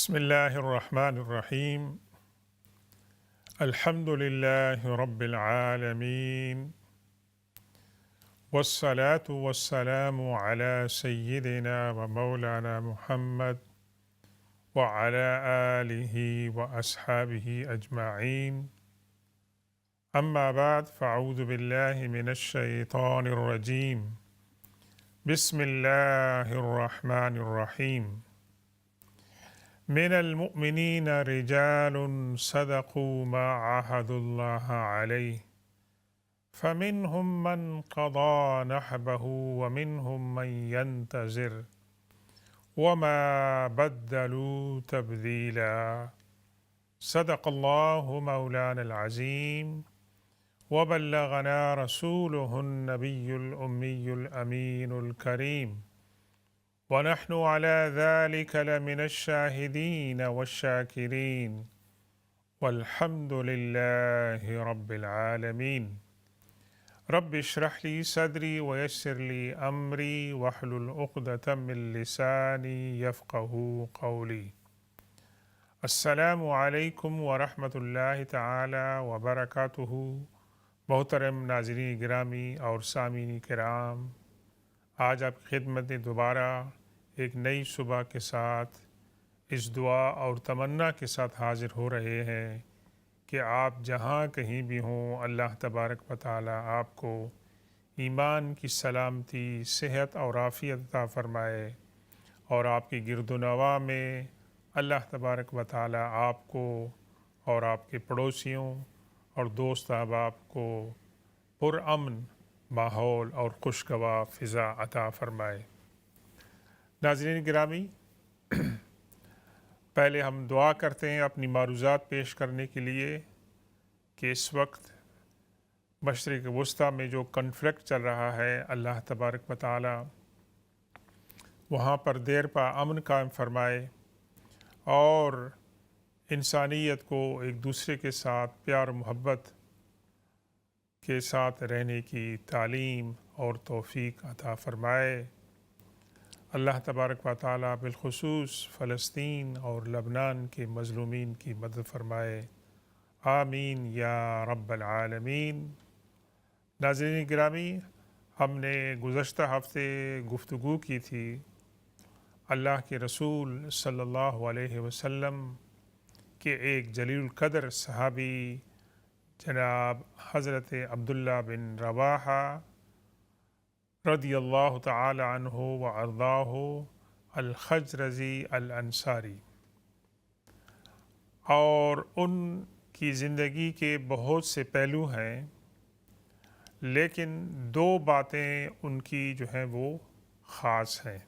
بسم الله الرحمن الرحيم. الحمد لله رب العالمين، والصلاة والسلام على سيدنا ومولانا محمد وعلى آله وأصحابه أجمعين. أما بعد، فأعوذ بالله من الشيطان الرجيم. بسم الله الرحمن الرحيم. من المؤمنين رجال صدقوا ما عاهدوا الله عليه، فمنهم من قضى نحبه ومنهم من ينتظر وما بدلوا تبديلا. صدق الله مولانا العظيم، وبلغنا رسوله النبي الأمي الأمين الكريم، ونحن على ذلك لمن الشاهدين والشاكرين، والحمد لله رب العالمين. رب اشرح لي صدري ويسر لي أمري واحلل عقدة من لساني يفقه قولي. السلام علیکم ورحمۃ اللہ تعالی وبرکاتہ۔ محترم ناظرین گرامی اور سامعین کرام، آج آپ کی خدمت میں دوبارہ ایک نئی صبح کے ساتھ اس دعا اور تمنا کے ساتھ حاضر ہو رہے ہیں کہ آپ جہاں کہیں بھی ہوں، اللہ تبارک و تعالی آپ کو ایمان کی سلامتی، صحت اور عافیت عطا فرمائے، اور آپ کی گرد و نواح میں اللہ تبارک و تعالی آپ کو اور آپ کے پڑوسیوں اور دوست احباب کو پرامن ماحول اور خوشگوار فضا عطا فرمائے۔ ناظرین گرامی، پہلے ہم دعا کرتے ہیں اپنی معروضات پیش کرنے کے لیے کہ اس وقت مشرق وسطیٰ میں جو کنفلکٹ چل رہا ہے، اللہ تبارک و تعالی وہاں پر دیر پا امن قائم فرمائے اور انسانیت کو ایک دوسرے کے ساتھ پیار و محبت کے ساتھ رہنے کی تعلیم اور توفیق عطا فرمائے۔ اللہ تبارک و تعالی بالخصوص فلسطین اور لبنان کے مظلومین کی مدد فرمائے، آمین یا رب العالمین۔ ناظرین گرامی، ہم نے گزشتہ ہفتے گفتگو کی تھی اللہ کے رسول صلی اللہ علیہ وسلم کے ایک جلیل القدر صحابی جناب حضرت عبداللہ بن رواحہ رضی اللہ تعالی عنہ و ارضاہ الخزرجی الانصاری، اور ان کی زندگی کے بہت سے پہلو ہیں، لیکن دو باتیں ان کی جو ہیں وہ خاص ہیں۔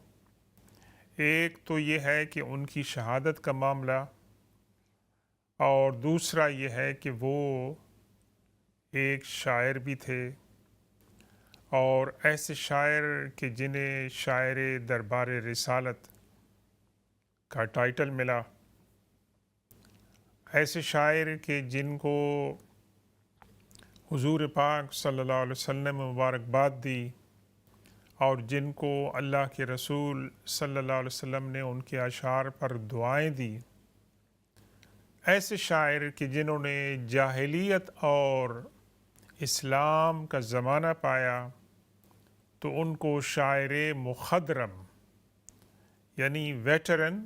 ایک تو یہ ہے کہ ان کی شہادت کا معاملہ، اور دوسرا یہ ہے کہ وہ ایک شاعر بھی تھے، اور ایسے شاعر کہ جنہیں شاعر دربار رسالت کا ٹائٹل ملا، ایسے شاعر کہ جن کو حضور پاک صلی اللہ علیہ وسلم مبارکباد دی، اور جن کو اللہ کے رسول صلی اللہ علیہ وسلم نے ان کے اشعار پر دعائیں دی۔ ایسے شاعر کہ جنہوں نے جاہلیت اور اسلام کا زمانہ پایا تو ان کو شاعر مخضرم یعنی ویٹرن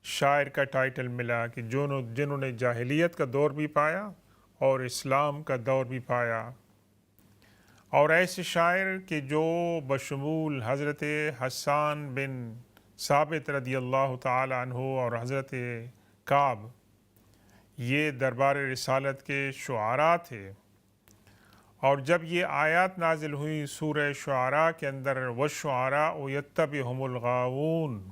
شاعر کا ٹائٹل ملا، کہ جنہوں نے جاہلیت کا دور بھی پایا اور اسلام کا دور بھی پایا۔ اور ایسے شاعر کہ جو بشمول حضرت حسان بن ثابت رضی اللہ تعالی عنہ اور حضرت کعب، یہ دربار رسالت کے شعراء تھے۔ اور جب یہ آیات نازل ہوئی سورہ شعراء کے اندر، وَالشُّعَرَاءُ يَتَّبِعُهُمُ الْغَاوُونَ،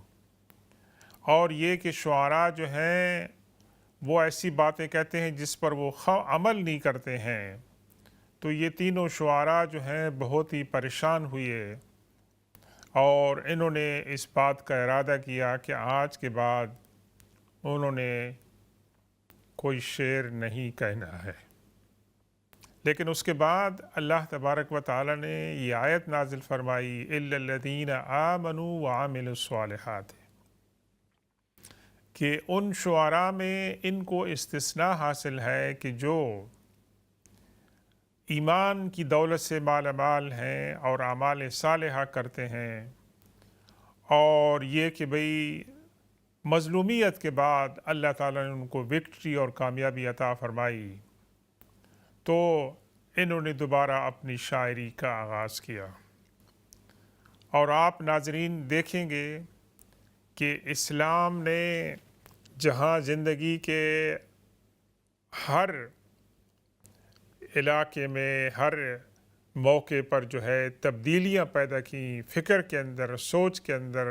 اور یہ کہ شعراء جو ہیں وہ ایسی باتیں کہتے ہیں جس پر وہ عمل نہیں کرتے ہیں، تو یہ تینوں شعراء جو ہیں بہت ہی پریشان ہوئے، اور انہوں نے اس بات کا ارادہ کیا کہ آج کے بعد انہوں نے کوئی شعر نہیں کہنا ہے۔ لیکن اس کے بعد اللہ تبارک و تعالی نے یہ آیت نازل فرمائی، إِلَّا الَّذِينَ آمَنُوا وَعَمِلُوا الصَّالِحَاتِ، کہ ان شعراء میں ان کو استثناء حاصل ہے کہ جو ایمان کی دولت سے مالا مال ہیں اور اعمال صالحہ کرتے ہیں، اور یہ کہ بھئی مظلومیت کے بعد اللہ تعالیٰ نے ان کو وکٹری اور کامیابی عطا فرمائی، تو انہوں نے دوبارہ اپنی شاعری کا آغاز کیا۔ اور آپ ناظرین دیکھیں گے کہ اسلام نے جہاں زندگی کے ہر علاقے میں، ہر موقع پر جو ہے تبدیلیاں پیدا کی، فکر کے اندر، سوچ کے اندر،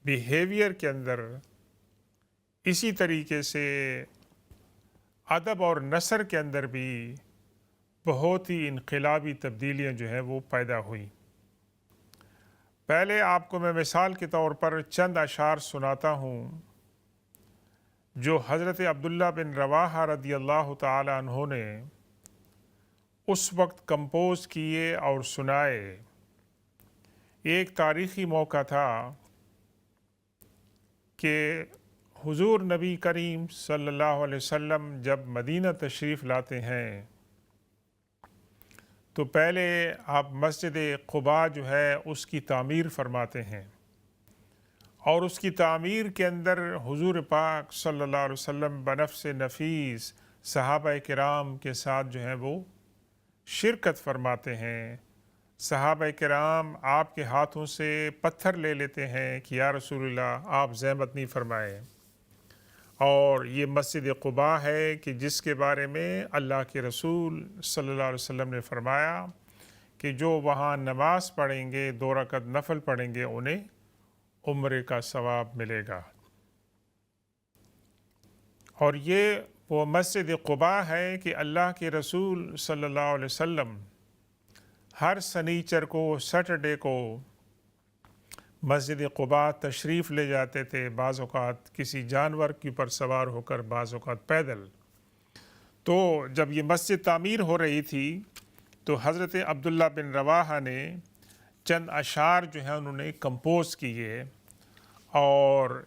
بیہیویئر کے اندر، اسی طریقے سے ادب اور نثر کے اندر بھی بہت ہی انقلابی تبدیلیاں جو ہیں وہ پیدا ہوئیں۔ پہلے آپ کو میں مثال کے طور پر چند اشعار سناتا ہوں جو حضرت عبداللہ بن رواحہ رضی اللہ تعالی عنہ نے اس وقت کمپوز کیے اور سنائے۔ ایک تاریخی موقع تھا کہ حضور نبی کریم صلی اللہ علیہ وسلم جب مدینہ تشریف لاتے ہیں تو پہلے آپ مسجد قباء جو ہے اس کی تعمیر فرماتے ہیں، اور اس کی تعمیر کے اندر حضور پاک صلی اللہ علیہ وسلم بنفس نفیس صحابہ کرام کے ساتھ جو ہے وہ شرکت فرماتے ہیں۔ صحابہ کرام آپ کے ہاتھوں سے پتھر لے لیتے ہیں کہ یا رسول اللہ آپ زحمت نہیں فرمائیں، اور یہ مسجد قباء ہے کہ جس کے بارے میں اللہ کے رسول صلی اللہ علیہ وسلم نے فرمایا کہ جو وہاں نماز پڑھیں گے، 2 رکعت نفل پڑھیں گے، انہیں عمرے کا ثواب ملے گا۔ اور یہ وہ مسجد قباء ہے کہ اللہ کے رسول صلی اللہ علیہ وسلم ہر سنیچر کو، سیٹرڈے کو مسجد قباء تشریف لے جاتے تھے، بعض اوقات کسی جانور کے اوپر سوار ہو کر، بعض اوقات پیدل۔ تو جب یہ مسجد تعمیر ہو رہی تھی تو حضرت عبداللہ بن رواحہ نے چند اشعار جو ہیں انہوں نے کمپوز کیے، اور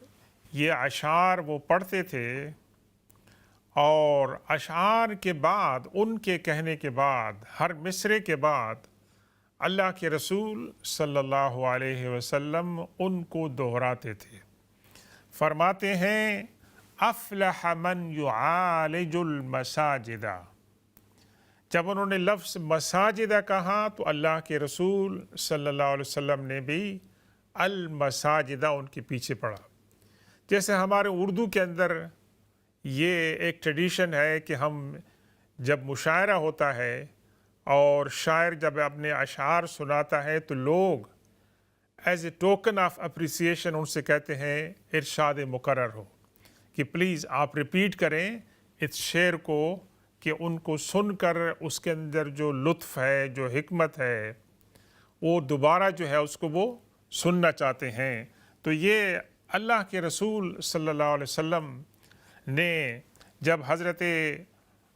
یہ اشعار وہ پڑھتے تھے، اور اشعار کے بعد، ان کے کہنے کے بعد، ہر مصرعے کے بعد اللہ کے رسول صلی اللہ علیہ وسلم ان کو دہراتے تھے۔ فرماتے ہیں افلح من یعالج المساجد۔ جب انہوں نے لفظ مساجدہ کہا تو اللہ کے رسول صلی اللہ علیہ وسلم نے بھی المساجدہ ان کے پیچھے پڑھا۔ جیسے ہمارے اردو کے اندر یہ ایک ٹریڈیشن ہے کہ ہم جب مشاعرہ ہوتا ہے اور شاعر جب اپنے اشعار سناتا ہے تو لوگ as a token of appreciation ان سے کہتے ہیں ارشاد مکرر ہو، کہ پلیز آپ ریپیٹ کریں اس شعر کو، کہ ان کو سن کر اس کے اندر جو لطف ہے، جو حکمت ہے، وہ دوبارہ جو ہے اس کو وہ سننا چاہتے ہیں۔ تو یہ اللہ کے رسول صلی اللہ علیہ وسلم نے جب حضرت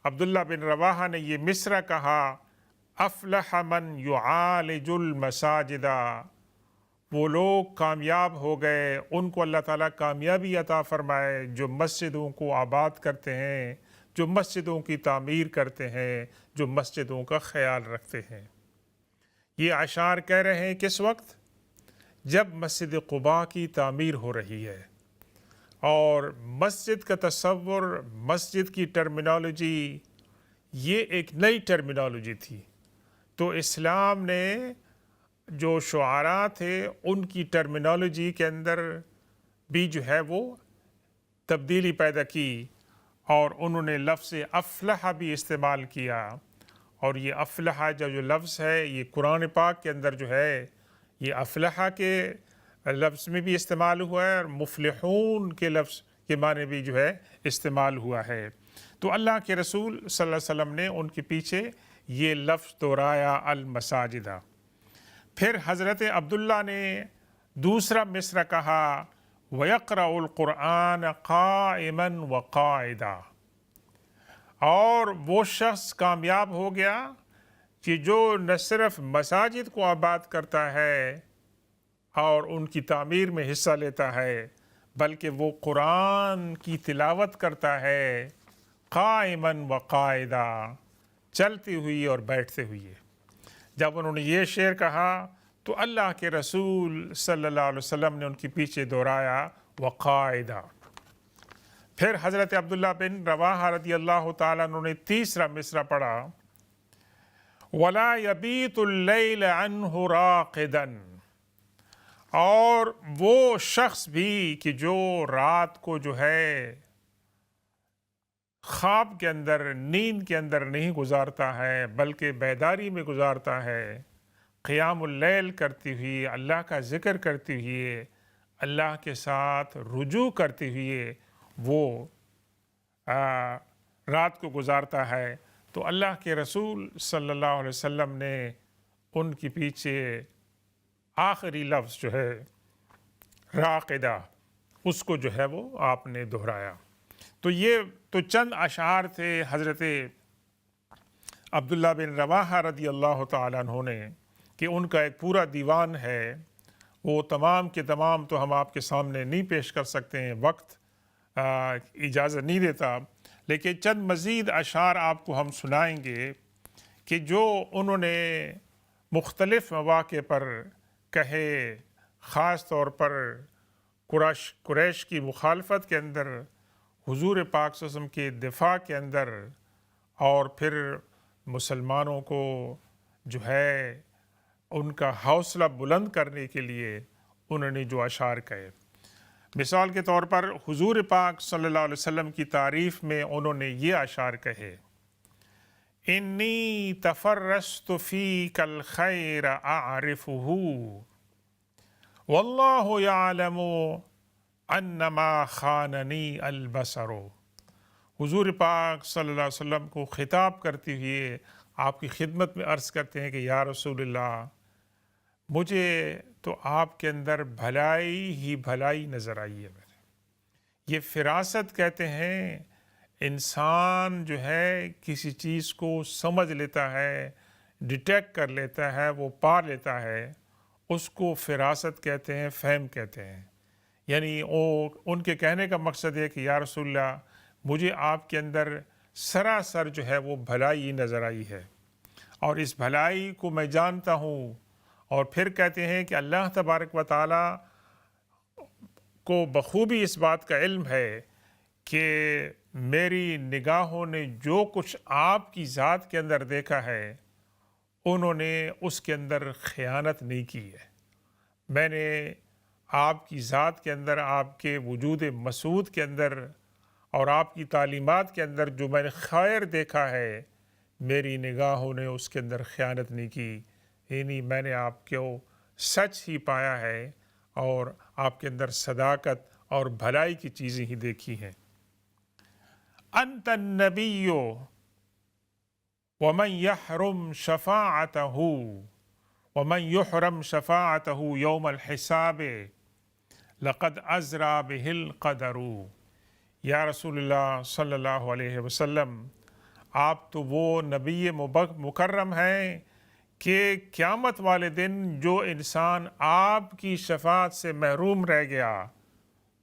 عبداللہ بن رواحہ نے یہ مصرع کہا افلح من یعالج المساجد، وہ لوگ کامیاب ہو گئے، ان کو اللہ تعالیٰ کامیابی عطا فرمائے جو مسجدوں کو آباد کرتے ہیں، جو مسجدوں کی تعمیر کرتے ہیں، جو مسجدوں کا خیال رکھتے ہیں۔ یہ اشعار کہہ رہے ہیں کس وقت؟ جب مسجد قباء کی تعمیر ہو رہی ہے، اور مسجد کا تصور، مسجد کی ٹرمینالوجی، یہ ایک نئی ٹرمینالوجی تھی۔ تو اسلام نے جو شعراء تھے ان کی ٹرمینالوجی کے اندر بھی جو ہے وہ تبدیلی پیدا کی، اور انہوں نے لفظ افلح بھی استعمال کیا۔ اور یہ افلح جو لفظ ہے یہ قرآن پاک کے اندر جو ہے یہ افلح کے لفظ میں بھی استعمال ہوا ہے، اور مفلحون کے لفظ کے معنی بھی جو ہے استعمال ہوا ہے۔ تو اللہ کے رسول صلی اللہ علیہ وسلم نے ان کے پیچھے یہ لفظ دہرایا المساجدہ۔ پھر حضرت عبداللہ نے دوسرا مصرع کہا وَيَقْرَأُ الْقُرْآنَ قَائِمًا وَقَاعِدًا، اور وہ شخص کامیاب ہو گیا کہ جو نہ صرف مساجد کو آباد کرتا ہے اور ان کی تعمیر میں حصہ لیتا ہے، بلکہ وہ قرآن کی تلاوت کرتا ہے قائماً و قاعدہ، چلتی ہوئی اور بیٹھتے ہوئے۔ جب انہوں نے یہ شعر کہا تو اللہ کے رسول صلی اللہ علیہ وسلم نے ان کے پیچھے دہرایا وقاعدہ۔ پھر حضرت عبداللہ بن رواحہ رضی اللہ تعالیٰ عنہ نے تیسرا مصرع پڑھا وَلَا يَبِيتُ اللَّيْلَ عَنْهُ رَاقِدًا، اور وہ شخص بھی کہ جو رات کو جو ہے خواب کے اندر، نیند کے اندر نہیں گزارتا ہے بلکہ بیداری میں گزارتا ہے، قیام اللیل کرتی ہوئی، اللہ کا ذکر کرتی ہوئے، اللہ کے ساتھ رجوع کرتے ہوئے وہ رات کو گزارتا ہے، تو اللہ کے رسول صلی اللہ علیہ وسلم نے ان کے پیچھے آخری لفظ جو ہے راقدہ، اس کو جو ہے وہ آپ نے دہرایا۔ تو یہ تو چند اشعار تھے حضرت عبداللہ بن رواحہ رضی اللہ تعالیٰ عنہ نے، کہ ان کا ایک پورا دیوان ہے، وہ تمام کے تمام تو ہم آپ کے سامنے نہیں پیش کر سکتے ہیں، وقت اجازت نہیں دیتا، لیکن چند مزید اشعار آپ کو ہم سنائیں گے کہ جو انہوں نے مختلف مواقع پر کہے، خاص طور پر قریش کی مخالفت کے اندر، حضور پاک صلی اللہ علیہ وسلم کے دفاع کے اندر، اور پھر مسلمانوں کو جو ہے ان کا حوصلہ بلند کرنے کے لیے انہوں نے جو اشعار کہے۔ مثال کے طور پر حضور پاک صلی اللہ علیہ وسلم کی تعریف میں انہوں نے یہ اشعار کہے انی تفرست فیک الخیر اعرفہ واللہ یعلم انما خاننی البصر۔ حضور پاک صلی اللہ علیہ وسلم کو خطاب کرتے ہوئے آپ کی خدمت میں عرض کرتے ہیں کہ یا رسول اللہ، مجھے تو آپ کے اندر بھلائی ہی بھلائی نظر آئی ہے۔ یہ فراست کہتے ہیں، انسان جو ہے کسی چیز کو سمجھ لیتا ہے، ڈیٹیکٹ کر لیتا ہے، وہ پا لیتا ہے، اس کو فراست کہتے ہیں، فہم کہتے ہیں۔ یعنی ان کے کہنے کا مقصد ہے کہ یا رسول اللہ، مجھے آپ کے اندر سراسر جو ہے وہ بھلائی نظر آئی ہے، اور اس بھلائی کو میں جانتا ہوں۔ اور پھر کہتے ہیں کہ اللہ تبارک و تعالیٰ کو بخوبی اس بات کا علم ہے کہ میری نگاہوں نے جو کچھ آپ کی ذات کے اندر دیکھا ہے، انہوں نے اس کے اندر خیانت نہیں کی ہے۔ میں نے آپ کی ذات کے اندر، آپ کے وجود مسعود کے اندر اور آپ کی تعلیمات کے اندر جو میں نے خیر دیکھا ہے، میری نگاہوں نے اس کے اندر خیانت نہیں کی، یعنی میں نے آپ کو سچ ہی پایا ہے اور آپ کے اندر صداقت اور بھلائی کی چیزیں ہی دیکھی ہیں۔ انت النبی ومن یحرم شفاعتہ ومن یحرم شفاعتہ یوم الحساب لقد ازرا بہ القدر۔ یا رسول اللہ صلی اللہ علیہ وسلم، آپ تو وہ نبی مکرم ہیں کہ قیامت والے دن جو انسان آپ کی شفاعت سے محروم رہ گیا،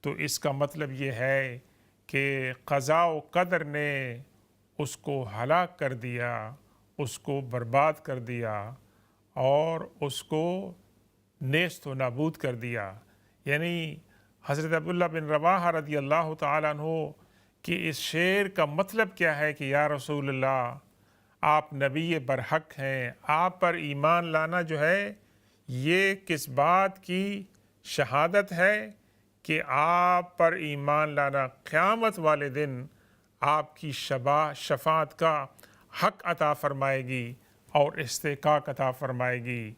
تو اس کا مطلب یہ ہے کہ قضاء و قدر نے اس کو ہلاک کر دیا، اس کو برباد کر دیا اور اس کو نیست و نابود کر دیا۔ یعنی حضرت عبداللہ بن رواحہ رضی اللہ تعالیٰ عنہ کہ اس شعر کا مطلب کیا ہے کہ یا رسول اللہ، آپ نبی برحق ہیں، آپ پر ایمان لانا جو ہے یہ کس بات کی شہادت ہے کہ آپ پر ایمان لانا قیامت والے دن آپ کی شفاعت کا حق عطا فرمائے گی اور استحقاق عطا فرمائے گی،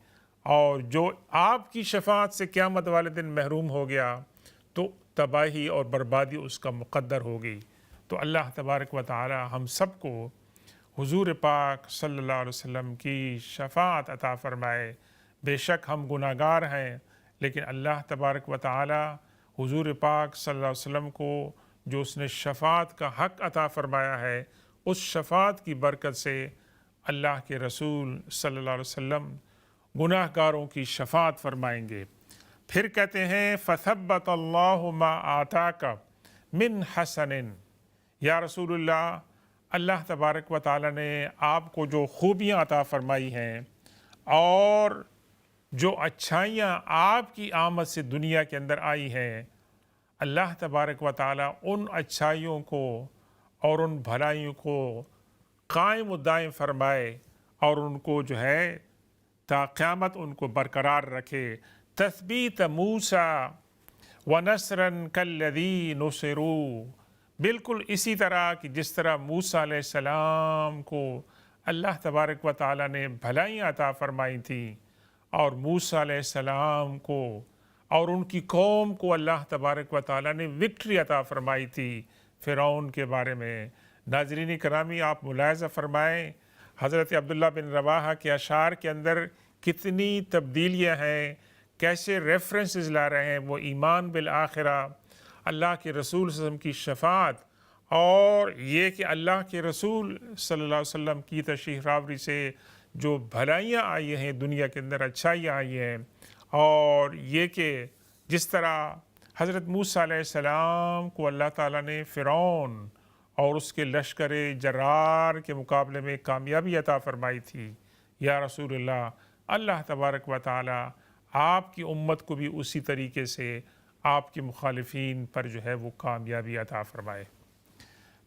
اور جو آپ کی شفاعت سے قیامت والے دن محروم ہو گیا تو تباہی اور بربادی اس کا مقدر ہوگی۔ تو اللہ تبارک و تعالی ہم سب کو حضور پاک صلی اللہ علیہ وسلم کی شفاعت عطا فرمائے۔ بے شک ہم گناہ گار ہیں، لیکن اللہ تبارک و تعالی حضور پاک صلی اللہ علیہ وسلم کو جو اس نے شفاعت کا حق عطا فرمایا ہے، اس شفاعت کی برکت سے اللہ کے رسول صلی اللہ علیہ وسلم گناہ گاروں کی شفاعت فرمائیں گے۔ پھر کہتے ہیں فثبت اللہ ما آتاک من حسن، یا رسول اللہ، اللہ تبارک و تعالیٰ نے آپ کو جو خوبیاں عطا فرمائی ہیں اور جو اچھائیاں آپ کی آمد سے دنیا کے اندر آئی ہیں، اللہ تبارک و تعالیٰ ان اچھائیوں کو اور ان بھلائیوں کو قائم و دائم فرمائے اور ان کو جو ہے تا قیامت ان کو برقرار رکھے۔ تثبیت موسیٰ ونصراً کالذی نصروا، بالکل اسی طرح کہ جس طرح موسیٰ علیہ السلام کو اللہ تبارک و تعالیٰ نے بھلائیاں عطا فرمائی تھیں، اور موسیٰ علیہ السلام کو اور ان کی قوم کو اللہ تبارک و تعالیٰ نے وکٹری عطا فرمائی تھی فرعون کے بارے میں۔ ناظرین کرامی، آپ ملاحظہ فرمائیں حضرت عبداللہ بن رواحہ کے اشعار کے اندر کتنی تبدیلیاں ہیں، کیسے ریفرنسز لا رہے ہیں۔ وہ ایمان بالآخرہ، اللہ کے رسول صلی اللہ علیہ وسلم کی شفاعت، اور یہ کہ اللہ کے رسول صلی اللہ علیہ وسلم کی تشریف آوری سے جو بھلائیاں آئی ہیں دنیا کے اندر، اچھائیاں آئی ہیں، اور یہ کہ جس طرح حضرت موسیٰ علیہ السلام کو اللہ تعالیٰ نے فرعون اور اس کے لشکر جرار کے مقابلے میں کامیابی عطا فرمائی تھی۔ یا رسول اللہ، اللہ تبارک و تعالیٰ آپ کی امت کو بھی اسی طریقے سے آپ کے مخالفین پر جو ہے وہ کامیابی عطا فرمائے۔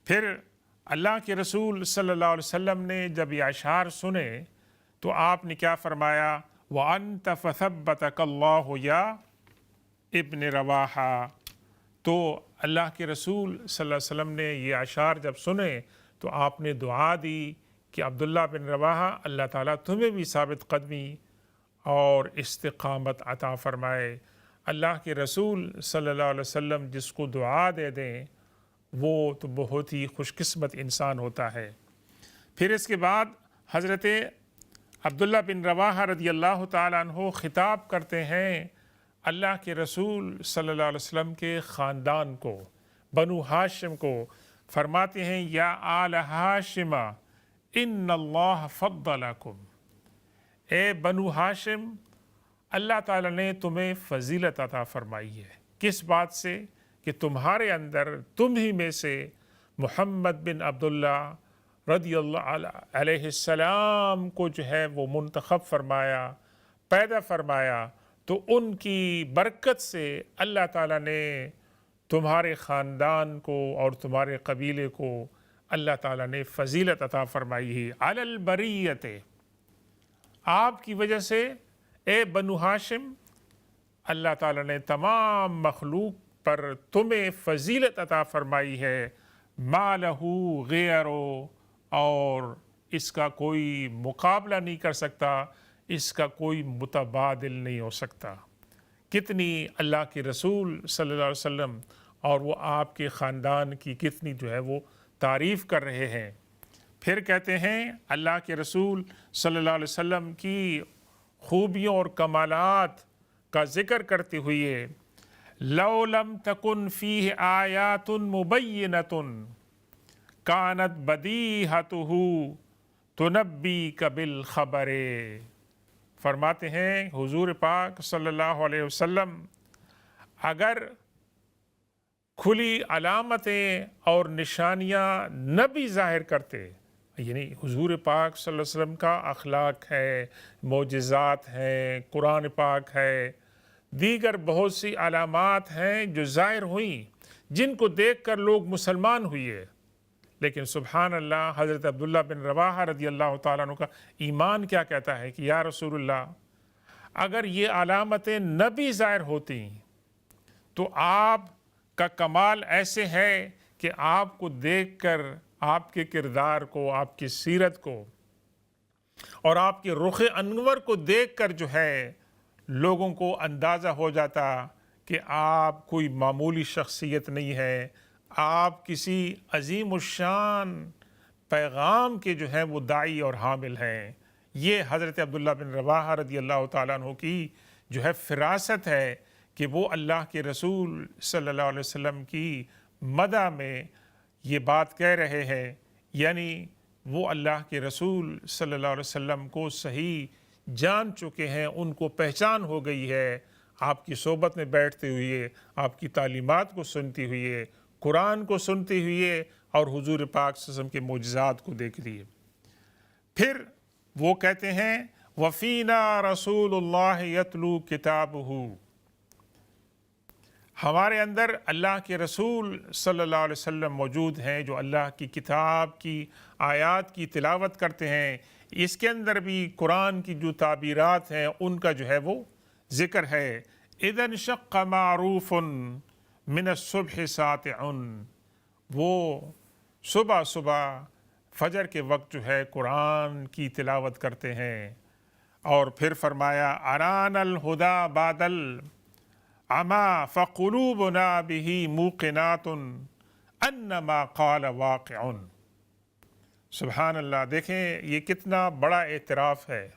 پھر اللہ کے رسول صلی اللہ علیہ وسلم نے جب یہ اشعار سنے تو آپ نے کیا فرمایا؟ وَأَنْتَ فَثَبَّتَكَ اللَّهُ يَا ابن رواحہ۔ تو اللہ کے رسول صلی اللہ علیہ وسلم نے یہ اشعار جب سنے تو آپ نے دعا دی کہ عبداللہ بن رواحہ، اللہ تعالیٰ تمہیں بھی ثابت قدمی اور استقامت عطا فرمائے۔ اللہ کے رسول صلی اللہ علیہ وسلم جس کو دعا دے دیں وہ تو بہت ہی خوش قسمت انسان ہوتا ہے۔ پھر اس کے بعد حضرت عبداللہ بن رواحہ رضی اللہ تعالیٰ عنہ خطاب کرتے ہیں اللہ کے رسول صلی اللہ علیہ وسلم کے خاندان کو، بنو ہاشم کو، فرماتے ہیں یا آل ہاشم ان اللہ فضلکم، اے بنو ہاشم، اللہ تعالیٰ نے تمہیں فضیلت عطا فرمائی ہے۔ کس بات سے؟ کہ تمہارے اندر، تم ہی میں سے محمد بن عبداللہ رضی اللہ علیہ السلام کو جو ہے وہ منتخب فرمایا، پیدا فرمایا، تو ان کی برکت سے اللہ تعالیٰ نے تمہارے خاندان کو اور تمہارے قبیلے کو اللہ تعالیٰ نے فضیلت عطا فرمائی ہے۔ علی البریت، آپ کی وجہ سے اے بنو ہاشم اللہ تعالیٰ نے تمام مخلوق پر تمہیں فضیلت عطا فرمائی ہے۔ ما لہو غیرو، اور اس کا کوئی مقابلہ نہیں کر سکتا، اس کا کوئی متبادل نہیں ہو سکتا۔ کتنی اللہ کے رسول صلی اللہ علیہ وسلم اور وہ آپ کے خاندان کی کتنی جو ہے وہ تعریف کر رہے ہیں۔ پھر کہتے ہیں اللہ کے رسول صلی اللہ علیہ وسلم کی خوبیوں اور کمالات کا ذکر کرتے ہوئے لَوْ لَمْ تَكُنْ فِيهِ آيَاتٌ مُبَيِّنَةٌ كَانَتْ بَدِيهَتُهُ تُنَبِّيكَ بِالْخَبَرِ۔ فرماتے ہیں حضور پاک صلی اللہ علیہ وسلم اگر کھلی علامتیں اور نشانیاں نہ بھی ظاہر کرتے، یعنی حضور پاک صلی اللہ علیہ وسلم کا اخلاق ہے، معجزات ہیں، قرآن پاک ہے، دیگر بہت سی علامات ہیں جو ظاہر ہوئیں، جن کو دیکھ کر لوگ مسلمان ہوئے، لیکن سبحان اللہ حضرت عبداللہ بن رواحہ رضی اللہ تعالیٰ عنہ کا ایمان کیا کہتا ہے کہ یا رسول اللہ، اگر یہ علامتیں نہ بھی ظاہر ہوتی تو آپ کا کمال ایسے ہے کہ آپ کو دیکھ کر، آپ کے کردار کو، آپ کی سیرت کو اور آپ کے رخ انور کو دیکھ کر جو ہے لوگوں کو اندازہ ہو جاتا کہ آپ کوئی معمولی شخصیت نہیں ہے، آپ کسی عظیم الشان پیغام کے جو ہیں وہ داعی اور حامل ہیں۔ یہ حضرت عبداللہ بن رواحہ رضی اللہ تعالیٰ عنہ کی جو ہے فراست ہے کہ وہ اللہ کے رسول صلی اللہ علیہ وسلم کی مدح میں یہ بات کہہ رہے ہیں، یعنی وہ اللہ کے رسول صلی اللہ علیہ وسلم کو صحیح جان چکے ہیں، ان کو پہچان ہو گئی ہے، آپ کی صحبت میں بیٹھتے ہوئے، آپ کی تعلیمات کو سنتے ہوئے، قرآن کو سنتے ہوئے اور حضور پاک صلی اللہ علیہ وسلم کے معجزات کو دیکھ لیے۔ پھر وہ کہتے ہیں وَفِينَا رَسُولُ اللَّهِ يَتْلُو كِتَابُهُ، ہمارے اندر اللہ کے رسول صلی اللہ علیہ وسلم موجود ہیں جو اللہ کی کتاب کی آیات کی تلاوت کرتے ہیں۔ اس کے اندر بھی قرآن کی جو تعبیرات ہیں ان کا جو ہے وہ ذکر ہے۔ اِذَا انشَقَّ مَعْرُوفٌ مِنَ الصُّبْحِ سَاطِعٌ، وہ صبح صبح فجر کے وقت جو ہے قرآن کی تلاوت کرتے ہیں۔ اور پھر فرمایا اَرَانَ الْهُدَى بَعْدَ الْعَمَى فَقُلُوبُنَا بِهِ مُوقِنَاتٌ أَنَّمَا قَالَ وَاقِعٌ۔ سبحان اللہ، دیکھیں یہ کتنا بڑا اعتراف ہے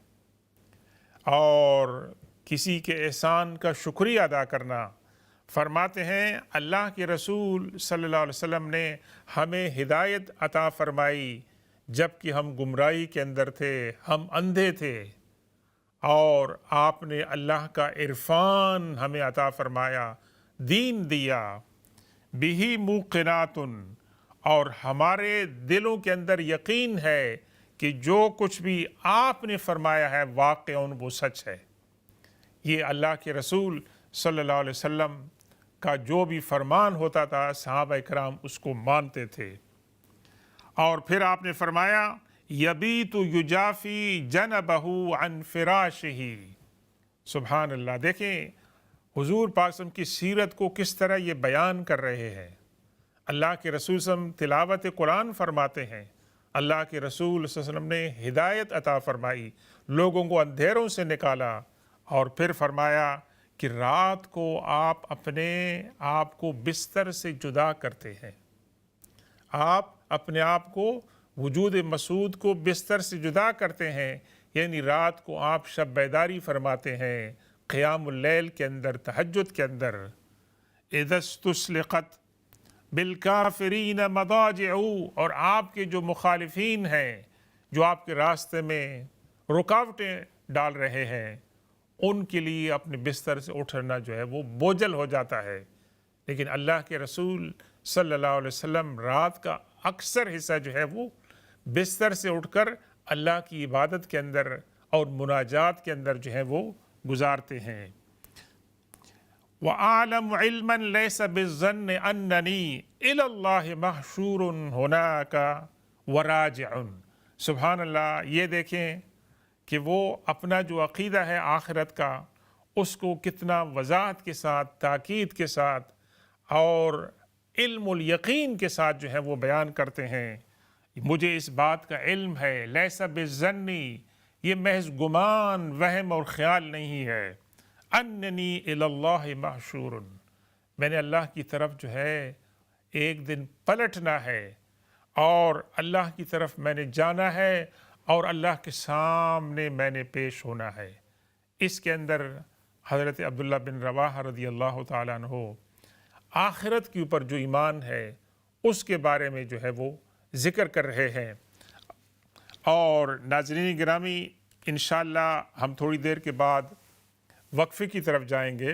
اور کسی کے احسان کا شکریہ ادا کرنا۔ فرماتے ہیں اللہ کے رسول صلی اللہ علیہ وسلم نے ہمیں ہدایت عطا فرمائی جب کہ ہم گمراہی کے اندر تھے، ہم اندھے تھے، اور آپ نے اللہ کا عرفان ہمیں عطا فرمایا، دین دیا۔ بِهِ موقناتن، اور ہمارے دلوں کے اندر یقین ہے کہ جو کچھ بھی آپ نے فرمایا ہے واقعاً وہ سچ ہے۔ یہ اللہ کے رسول صلی اللہ علیہ وسلم کا جو بھی فرمان ہوتا تھا صحابہ اکرام اس کو مانتے تھے۔ اور پھر آپ نے فرمایا یبیت یجافی جنبہ عن فراشہ۔ سبحان اللہ، دیکھیں حضور پاک صلی اللہ علیہ وسلم کی سیرت کو کس طرح یہ بیان کر رہے ہیں۔ اللہ کے رسول صلی اللہ علیہ وسلم تلاوت قرآن فرماتے ہیں، اللہ کے رسول صلی اللہ علیہ وسلم نے ہدایت عطا فرمائی، لوگوں کو اندھیروں سے نکالا، اور پھر فرمایا کہ رات کو آپ اپنے آپ کو بستر سے جدا کرتے ہیں۔ آپ اپنے آپ کو وجود مسعود کو بستر سے جدا کرتے ہیں، یعنی رات کو آپ شب بیداری فرماتے ہیں، قیام اللیل کے اندر، تہجد کے اندر۔ اذا استسلقت بالکافرین مضاجع، اور آپ کے جو مخالفین ہیں، جو آپ کے راستے میں رکاوٹیں ڈال رہے ہیں، ان کے لیے اپنے بستر سے اٹھنا جو ہے وہ بوجھل ہو جاتا ہے۔ لیکن اللہ کے رسول صلی اللہ علیہ وسلم رات کا اکثر حصہ جو ہے وہ بستر سے اٹھ کر اللہ کی عبادت کے اندر اور مناجات کے اندر جو ہے وہ گزارتے ہیں۔ وَأَعْلَمُ عِلْمًا لَيْسَ بِالظَّنِّ أَنَّنِي إِلَى اللَّهِ مَحْشُورٌ هُنَاكَ وَرَاجِعٌ۔ سبحان اللہ، یہ دیکھیں کہ وہ اپنا جو عقیدہ ہے آخرت کا اس کو کتنا وضاحت کے ساتھ، تاکید کے ساتھ اور علم الیقین کے ساتھ جو ہے وہ بیان کرتے ہیں۔ مجھے اس بات کا علم ہے، لیس بالظنی، یہ محض گمان، وہم اور خیال نہیں ہے، اننی الی اللہ محشور، میں نے اللہ کی طرف جو ہے ایک دن پلٹنا ہے اور اللہ کی طرف میں نے جانا ہے اور اللہ کے سامنے میں نے پیش ہونا ہے۔ اس کے اندر حضرت عبداللہ بن رواحہ رضی اللہ تعالیٰ عنہ آخرت کے اوپر جو ایمان ہے اس کے بارے میں جو ہے وہ ذکر کر رہے ہیں۔ اور ناظرین گرامی، انشاءاللہ ہم تھوڑی دیر کے بعد وقفے کی طرف جائیں گے،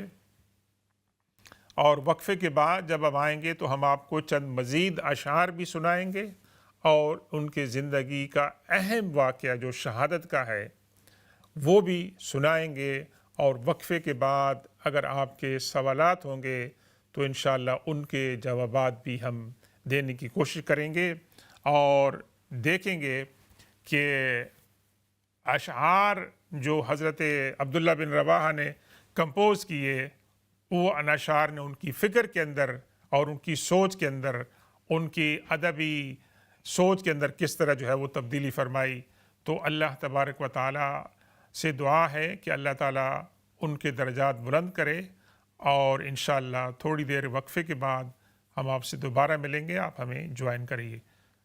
اور وقفے کے بعد جب ہم آئیں گے تو ہم آپ کو چند مزید اشعار بھی سنائیں گے اور ان کے زندگی کا اہم واقعہ جو شہادت کا ہے وہ بھی سنائیں گے، اور وقفے کے بعد اگر آپ کے سوالات ہوں گے تو انشاءاللہ ان کے جوابات بھی ہم دینے کی کوشش کریں گے، اور دیکھیں گے کہ اشعار جو حضرت عبداللہ بن رواحہ نے کمپوز کیے، وہ اشعار نے ان کی فکر کے اندر اور ان کی سوچ کے اندر، ان کی ادبی سوچ کے اندر کس طرح جو ہے وہ تبدیلی فرمائی۔ تو اللہ تبارک و تعالیٰ سے دعا ہے کہ اللہ تعالیٰ ان کے درجات بلند کرے، اور انشاءاللہ تھوڑی دیر وقفے کے بعد ہم آپ سے دوبارہ ملیں گے، آپ ہمیں جوائن کریے۔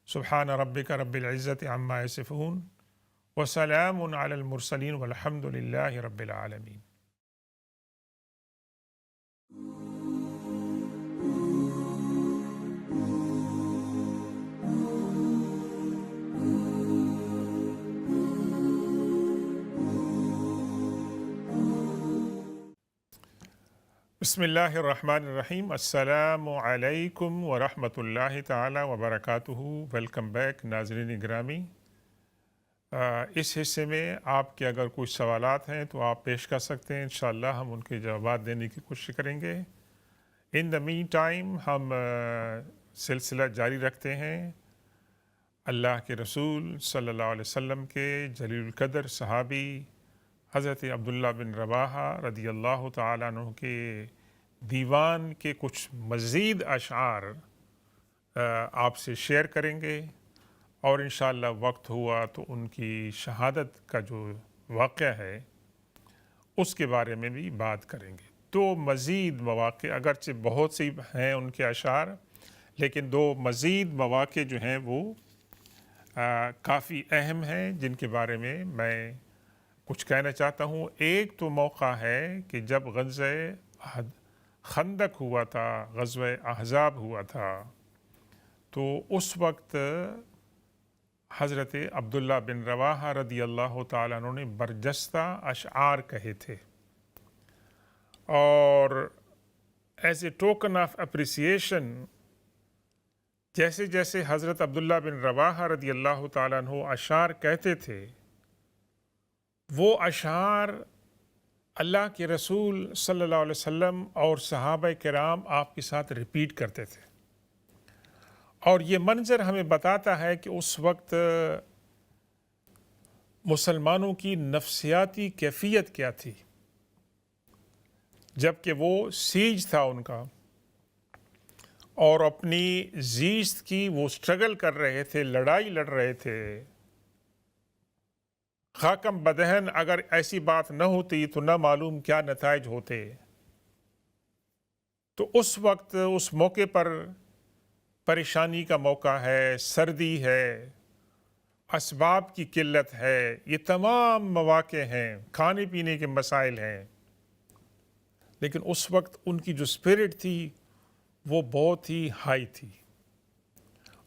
سبحان ربک رب العزت عما یصفون وسلام علی المرسلین والحمد للہ رب العالمین۔ بسم اللہ الرحمن الرحیم، السلام علیکم ورحمۃ اللہ تعالی وبرکاتہ۔ ویلکم بیک ناظرین گرامی۔ اس حصے میں آپ کے اگر کوئی سوالات ہیں تو آپ پیش کر سکتے ہیں، انشاءاللہ ہم ان کے جوابات دینے کی کوشش کریں گے۔ ان دا مین ٹائم ہم سلسلہ جاری رکھتے ہیں اللہ کے رسول صلی اللہ علیہ وسلم کے جلیل القدر صحابی حضرت عبداللہ بن رواحہ رضی اللہ تعالیٰ عنہ کے دیوان کے کچھ مزید اشعار آپ سے شیئر کریں گے، اور انشاءاللہ وقت ہوا تو ان کی شہادت کا جو واقعہ ہے اس کے بارے میں بھی بات کریں گے۔ دو مزید مواقع، اگرچہ بہت سی ہیں ان کے اشعار، لیکن دو مزید مواقع جو ہیں وہ کافی اہم ہیں، جن کے بارے میں کچھ کہنا چاہتا ہوں۔ ایک تو موقع ہے کہ جب غزوہ خندق ہوا تھا، غزوہ احزاب ہوا تھا، تو اس وقت حضرت عبداللہ بن رواحہ رضی اللہ تعالیٰ عنہ نے برجستہ اشعار کہے تھے، اور as a token of appreciation جیسے جیسے حضرت عبداللہ بن رواحہ رضی اللہ تعالیٰ عنہ اشعار کہتے تھے، وہ اشعار اللہ کے رسول صلی اللہ علیہ وسلم اور صحابہ کرام آپ کے ساتھ ریپیٹ کرتے تھے، اور یہ منظر ہمیں بتاتا ہے کہ اس وقت مسلمانوں کی نفسیاتی کیفیت کیا تھی، جبکہ وہ سیج تھا ان کا، اور اپنی زیست کی وہ سٹرگل کر رہے تھے، لڑائی لڑ رہے تھے۔ خاکم بدہن اگر ایسی بات نہ ہوتی تو نہ معلوم کیا نتائج ہوتے۔ تو اس وقت اس موقع پر پریشانی کا موقع ہے، سردی ہے، اسباب کی قلت ہے، یہ تمام مواقع ہیں، کھانے پینے کے مسائل ہیں، لیکن اس وقت ان کی جو اسپرٹ تھی وہ بہت ہی ہائی تھی،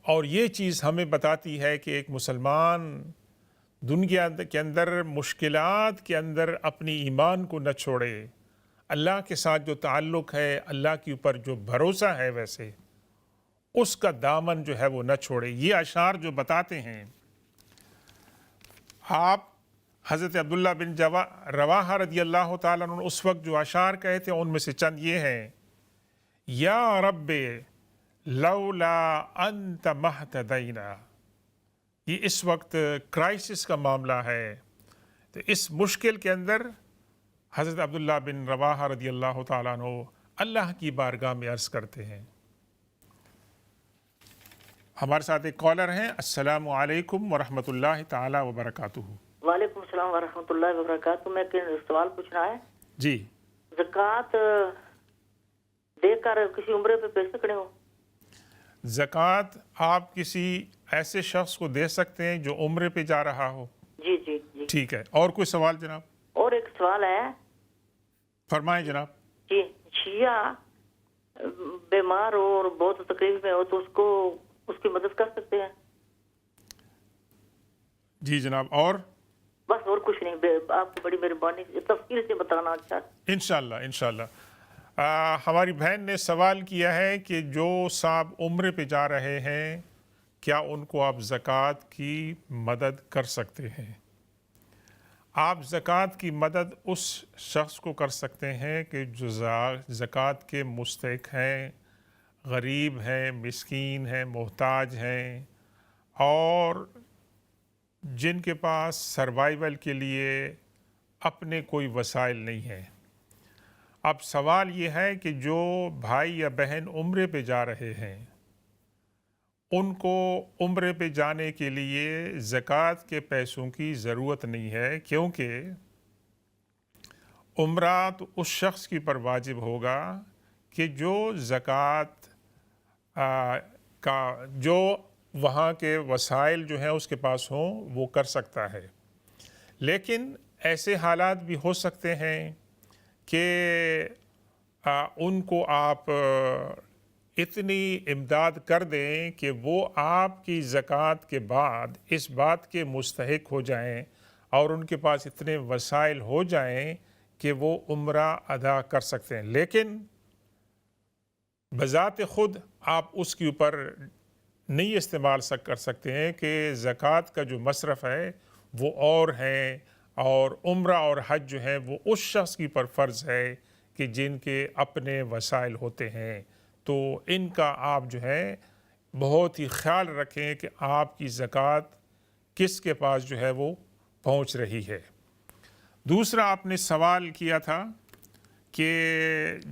اور یہ چیز ہمیں بتاتی ہے کہ ایک مسلمان دنیا کے اندر مشکلات کے اندر اپنی ایمان کو نہ چھوڑے، اللہ کے ساتھ جو تعلق ہے، اللہ کے اوپر جو بھروسہ ہے ویسے اس کا دامن جو ہے وہ نہ چھوڑے۔ یہ اشعار جو بتاتے ہیں، آپ حضرت عبداللہ بن رواحہ رضی اللہ تعالیٰ عنہ اس وقت جو اشعار کہے تھے ان میں سے چند یہ ہیں: یا رب لولا انت مہتدینا۔ یہ اس وقت کرائسس کا معاملہ ہے، تو اس مشکل کے اندر حضرت عبداللہ بن رواحہ رضی اللہ تعالیٰ عنہ اللہ کی بارگاہ میں عرض کرتے ہیں۔ ہمارے ساتھ ایک کالر ہیں۔ السلام علیکم ورحمۃ اللہ تعالیٰ وبرکاتہ۔ وعلیکم السلام ورحمۃ اللہ وبرکاتہ۔ میں سوال پوچھنا ہے۔ جی، زکوٰۃ دے کر کسی عمرے پہ پیش سکتے ہو؟ زکوٰۃ آپ کسی ایسے شخص کو دے سکتے ہیں جو عمرے پہ جا رہا ہو؟ جی جی جی۔ ٹھیک ہے، اور کوئی سوال جناب؟ اور ایک سوال ہے۔ فرمائیں جناب۔ جی، شیعہ بیمار ہو اور بہت تکلیف میں ہو تو اس کی مدد کر سکتے ہیں؟ جی جناب، اور بس اور کچھ نہیں، آپ کو بڑی مہربانی تفصیل سے بتانا اچھا۔ انشاءاللہ انشاءاللہ۔ ہماری بہن نے سوال کیا ہے کہ جو صاحب عمرے پہ جا رہے ہیں، کیا ان کو آپ زکوٰۃ کی مدد کر سکتے ہیں؟ آپ زکوٰۃ کی مدد اس شخص کو کر سکتے ہیں کہ جو زکوٰۃ کے مستحق ہیں، غریب ہیں، مسکین ہیں، محتاج ہیں، اور جن کے پاس سروائیول کے لیے اپنے کوئی وسائل نہیں ہیں۔ اب سوال یہ ہے کہ جو بھائی یا بہن عمرے پہ جا رہے ہیں، ان کو عمرے پہ جانے کے لیے زکوٰۃ کے پیسوں کی ضرورت نہیں ہے، کیونکہ عمرہ تو اس شخص کی پر واجب ہوگا کہ جو زکوٰۃ کا جو وہاں کے وسائل جو ہیں اس کے پاس ہوں وہ کر سکتا ہے۔ لیکن ایسے حالات بھی ہو سکتے ہیں کہ ان کو آپ اتنی امداد کر دیں کہ وہ آپ کی زکوٰۃ کے بعد اس بات کے مستحق ہو جائیں اور ان کے پاس اتنے وسائل ہو جائیں کہ وہ عمرہ ادا کر سکتے ہیں، لیکن بذات خود آپ اس کے اوپر نہیں استعمال کر سکتے ہیں کہ زکوٰۃ کا جو مصرف ہے وہ اور ہے، اور عمرہ اور حج جو ہے وہ اس شخص کی پر فرض ہے کہ جن کے اپنے وسائل ہوتے ہیں۔ تو ان کا آپ جو ہے بہت ہی خیال رکھیں کہ آپ کی زکوٰۃ کس کے پاس جو ہے وہ پہنچ رہی ہے۔ دوسرا آپ نے سوال کیا تھا کہ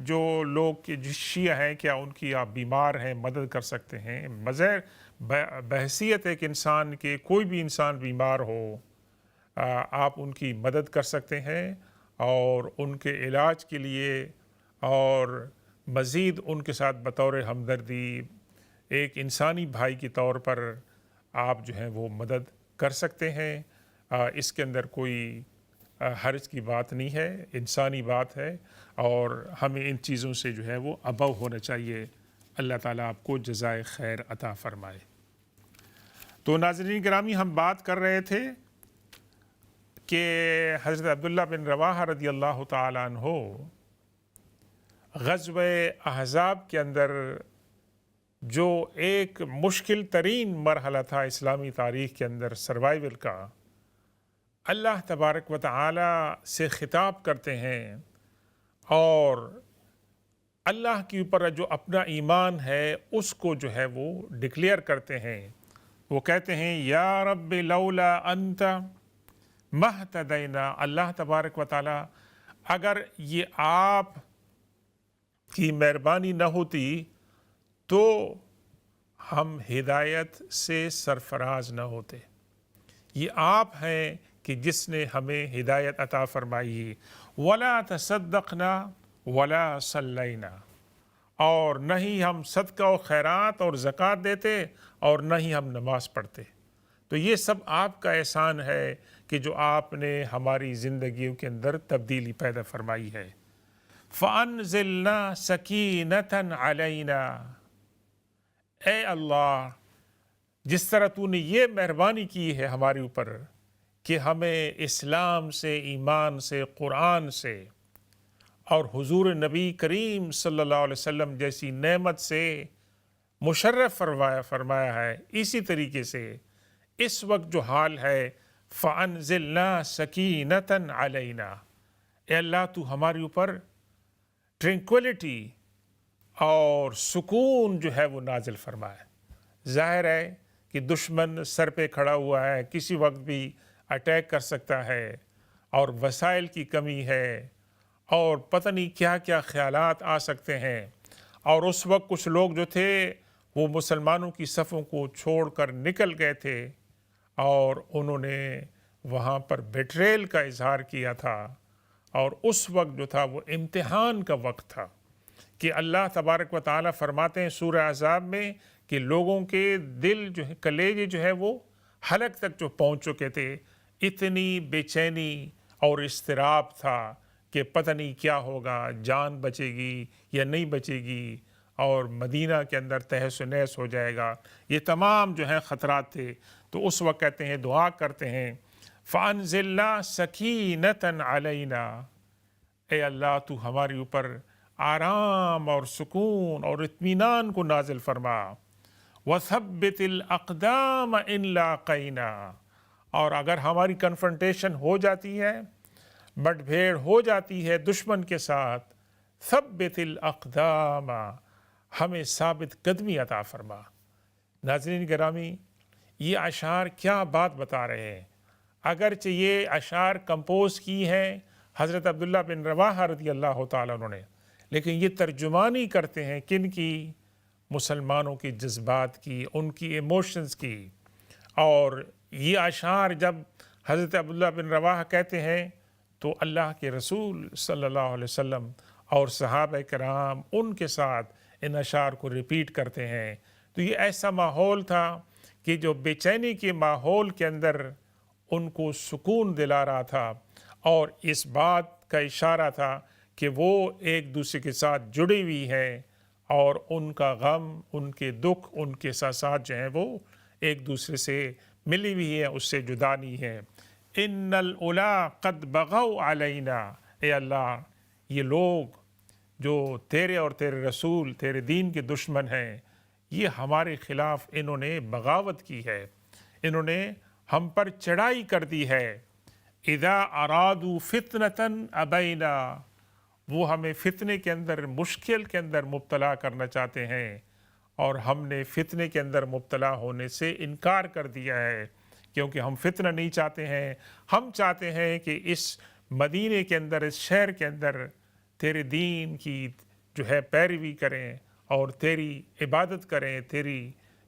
جو لوگ شیعہ ہیں کیا ان کی آپ بیمار ہیں مدد کر سکتے ہیں؟ بحیثیت ایک انسان کے کوئی بھی انسان بیمار ہو آپ ان کی مدد کر سکتے ہیں، اور ان کے علاج کے لیے اور مزید ان کے ساتھ بطور ہمدردی ایک انسانی بھائی کے طور پر آپ جو ہیں وہ مدد کر سکتے ہیں۔ اس کے اندر کوئی حرج کی بات نہیں ہے، انسانی بات ہے، اور ہمیں ان چیزوں سے جو ہے وہ ابو ہونا چاہیے۔ اللہ تعالیٰ آپ کو جزائے خیر عطا فرمائے۔ تو ناظرین گرامی، ہم بات کر رہے تھے کہ حضرت عبداللہ بن رواحہ رضی اللہ تعالیٰ عنہ غزوہ احزاب کے اندر جو ایک مشکل ترین مرحلہ تھا اسلامی تاریخ کے اندر سروائیول کا، اللہ تبارک و تعالی سے خطاب کرتے ہیں اور اللہ کے اوپر جو اپنا ایمان ہے اس کو جو ہے وہ ڈکلیئر کرتے ہیں۔ وہ کہتے ہیں یا رب لولا انت مہتدینا، اللہ تبارک و تعالی اگر یہ آپ کی مہربانی نہ ہوتی تو ہم ہدایت سے سرفراز نہ ہوتے۔ یہ آپ ہیں کہ جس نے ہمیں ہدایت عطا فرمائی۔ ولا تصدقنا ولا صلینا، اور نہ ہی ہم صدقہ و خیرات اور زکوٰۃ دیتے اور نہ ہی ہم نماز پڑھتے۔ تو یہ سب آپ کا احسان ہے کہ جو آپ نے ہماری زندگیوں کے اندر تبدیلی پیدا فرمائی ہے۔ فَأَنزِلْنَا سَكِينَةً عَلَيْنَا، اے اللہ جس طرح تو نے یہ مہربانی کی ہے ہمارے اوپر کہ ہمیں اسلام سے، ایمان سے، قرآن سے اور حضور نبی کریم صلی اللہ علیہ وسلم جیسی نعمت سے مشرف فرمایا ہے، اسی طریقے سے اس وقت جو حال ہے فَأَنزِلْنَا سَكِينَةً عَلَيْنَا، اے اللہ تو ہمارے اوپر ٹرنکولیٹی اور سکون جو ہے وہ نازل فرمائے۔ ظاہر ہے کہ دشمن سر پہ کھڑا ہوا ہے، کسی وقت بھی اٹیک کر سکتا ہے، اور وسائل کی کمی ہے، اور پتہ نہیں کیا کیا خیالات آ سکتے ہیں۔ اور اس وقت کچھ لوگ جو تھے وہ مسلمانوں کی صفوں کو چھوڑ کر نکل گئے تھے، اور انہوں نے وہاں پر بیٹریل کا اظہار کیا تھا، اور اس وقت جو تھا وہ امتحان کا وقت تھا کہ اللہ تبارک و تعالیٰ فرماتے ہیں سورہ احزاب میں کہ لوگوں کے دل جو ہے، کلیجے جو ہے وہ حلق تک جو پہنچ چکے تھے، اتنی بے چینی اور اضطراب تھا کہ پتہ نہیں کیا ہوگا، جان بچے گی یا نہیں بچے گی، اور مدینہ کے اندر تہس و نہس ہو جائے گا، یہ تمام جو ہیں خطرات تھے۔ تو اس وقت کہتے ہیں، دعا کرتے ہیں فَأَنزِلْنَا سَكِينَةً عَلَيْنَا، اے اللہ تو ہمارے اوپر آرام اور سکون اور اطمینان کو نازل فرما۔ وَثَبِّتِ الْأَقْدَامَ إِن لَاقَيْنَا، اور اگر ہماری کنفرنٹیشن ہو جاتی ہے، بٹ بھیڑ ہو جاتی ہے دشمن کے ساتھ، ثَبِّتِ الْأَقْدَامَ، ہمیں ثابت قدمی عطا فرما۔ ناظرین گرامی، یہ اشعار کیا بات بتا رہے ہیں؟ اگرچہ یہ اشعار کمپوز کی ہیں حضرت عبداللہ بن رواحہ رضی اللہ تعالیٰ عنہ نے، لیکن یہ ترجمانی کرتے ہیں کن کی؟ مسلمانوں کے جذبات کی، ان کی ایموشنز کی۔ اور یہ اشعار جب حضرت عبداللہ بن رواحہ کہتے ہیں تو اللہ کے رسول صلی اللہ علیہ وسلم اور صحابہ کرام ان کے ساتھ ان اشعار کو ریپیٹ کرتے ہیں۔ تو یہ ایسا ماحول تھا کہ جو بے چینی کے ماحول کے اندر ان کو سکون دلا رہا تھا، اور اس بات کا اشارہ تھا کہ وہ ایک دوسرے کے ساتھ جڑی ہوئی ہے، اور ان کا غم، ان کے دکھ، ان کے احساسات جو ہیں وہ ایک دوسرے سے ملی ہوئی ہے، اس سے جدا نہیں ہے۔ ان الاولیٰ قد بغوا علینا، اے اللہ یہ لوگ جو تیرے اور تیرے رسول تیرے دین کے دشمن ہیں، یہ ہمارے خلاف انہوں نے بغاوت کی ہے، انہوں نے ہم پر چڑھائی کر دی ہے۔ اذا ارادوا فتنةً ابینا، وہ ہمیں فتنے کے اندر مشکل کے اندر مبتلا کرنا چاہتے ہیں اور ہم نے فتنے کے اندر مبتلا ہونے سے انکار کر دیا ہے، کیونکہ ہم فتنہ نہیں چاہتے ہیں۔ ہم چاہتے ہیں کہ اس مدینے کے اندر، اس شہر کے اندر تیرے دین کی جو ہے پیروی کریں اور تیری عبادت کریں، تیری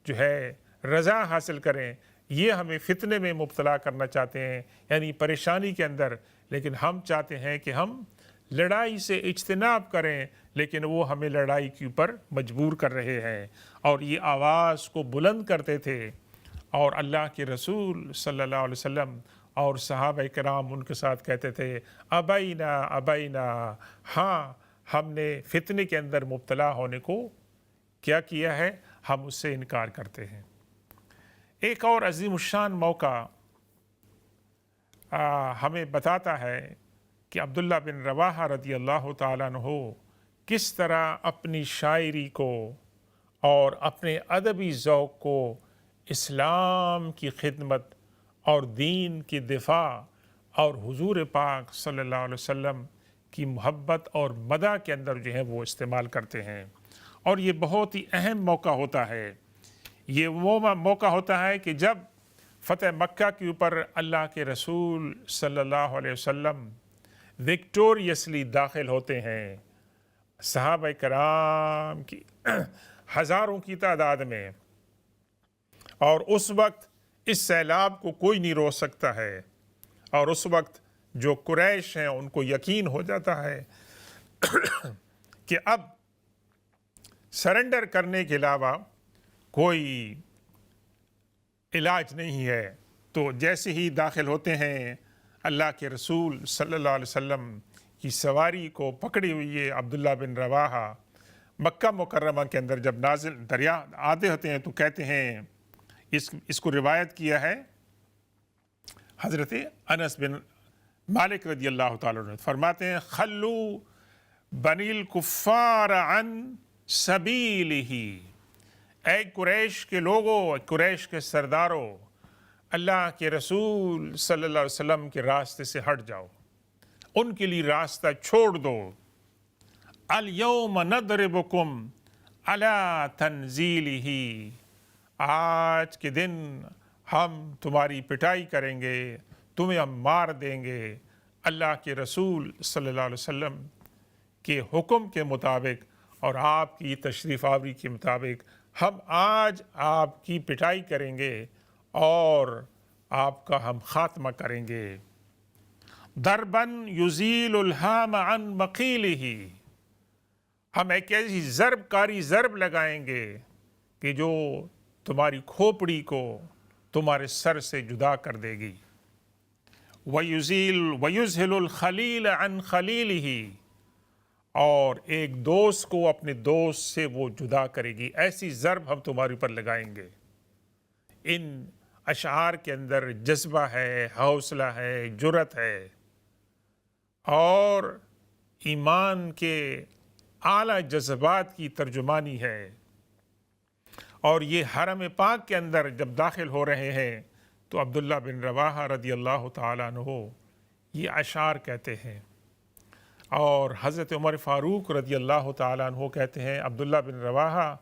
جو ہے رضا حاصل کریں۔ یہ ہمیں فتنے میں مبتلا کرنا چاہتے ہیں، یعنی پریشانی کے اندر، لیکن ہم چاہتے ہیں کہ ہم لڑائی سے اجتناب کریں، لیکن وہ ہمیں لڑائی کے اوپر مجبور کر رہے ہیں۔ اور یہ آواز کو بلند کرتے تھے، اور اللہ کے رسول صلی اللہ علیہ وسلم اور صحابہ کرام ان کے ساتھ کہتے تھے ابینا ابینا، ہاں ہم نے فتنے کے اندر مبتلا ہونے کو کیا کیا ہے، ہم اس سے انکار کرتے ہیں۔ ایک اور عظیم الشان موقع ہمیں بتاتا ہے کہ عبداللہ بن رواحہ رضی اللہ تعالیٰ عنہ کس طرح اپنی شاعری کو اور اپنے ادبی ذوق کو اسلام کی خدمت اور دین کی دفاع اور حضور پاک صلی اللہ علیہ وسلم کی محبت اور مدح کے اندر جو ہے وہ استعمال کرتے ہیں۔ اور یہ بہت ہی اہم موقع ہوتا ہے۔ یہ وہ موقع ہوتا ہے کہ جب فتح مکہ کے اوپر اللہ کے رسول صلی اللہ علیہ وسلم وکٹوریسلی داخل ہوتے ہیں، صحابہ کرام کی ہزاروں کی تعداد میں، اور اس وقت اس سیلاب کو کوئی نہیں روک سکتا ہے، اور اس وقت جو قریش ہیں ان کو یقین ہو جاتا ہے کہ اب سرنڈر کرنے کے علاوہ کوئی علاج نہیں ہے۔ تو جیسے ہی داخل ہوتے ہیں، اللہ کے رسول صلی اللہ علیہ وسلم کی سواری کو پکڑی ہوئی ہے عبداللہ بن رواحہ مکہ مکرمہ کے اندر جب نازل دریا آتے ہوتے ہیں تو کہتے ہیں، اس کو روایت کیا ہے حضرت انس بن مالک رضی اللہ تعالیٰ عنہ، فرماتے ہیں خلو بنی الکفار عن سبیلہ، اے قریش کے لوگوں، قریش کے سرداروں، اللہ کے رسول صلی اللہ علیہ وسلم کے راستے سے ہٹ جاؤ، ان کے لیے راستہ چھوڑ دو۔ الیوم نضربکم علی تنزیلہ، آج کے دن ہم تمہاری پٹائی کریں گے، تمہیں ہم مار دیں گے۔ اللہ کے رسول صلی اللہ علیہ وسلم کے حکم کے مطابق اور آپ کی تشریف آوری کے مطابق ہم آج آپ کی پٹائی کریں گے اور آپ کا ہم خاتمہ کریں گے۔ ضرباً یزیل الہام عن مقیلہ، ہم ایک ایسی کاری ضرب لگائیں گے کہ جو تمہاری کھوپڑی کو تمہارے سر سے جدا کر دے گی۔ وَيُزْهِلُ الْخَلِيلَ عَنْ خَلِيلِهِ، اور ایک دوست کو اپنے دوست سے وہ جدا کرے گی، ایسی ضرب ہم تمہارے اوپر لگائیں گے۔ ان اشعار کے اندر جذبہ ہے، حوصلہ ہے، جرأت ہے، اور ایمان کے اعلیٰ جذبات کی ترجمانی ہے۔ اور یہ حرم پاک کے اندر جب داخل ہو رہے ہیں تو عبداللہ بن رواحہ رضی اللہ تعالیٰ عنہ یہ اشعار کہتے ہیں، اور حضرت عمر فاروق رضی اللہ تعالیٰ عنہ کہتے ہیں عبداللہ بن رواحہ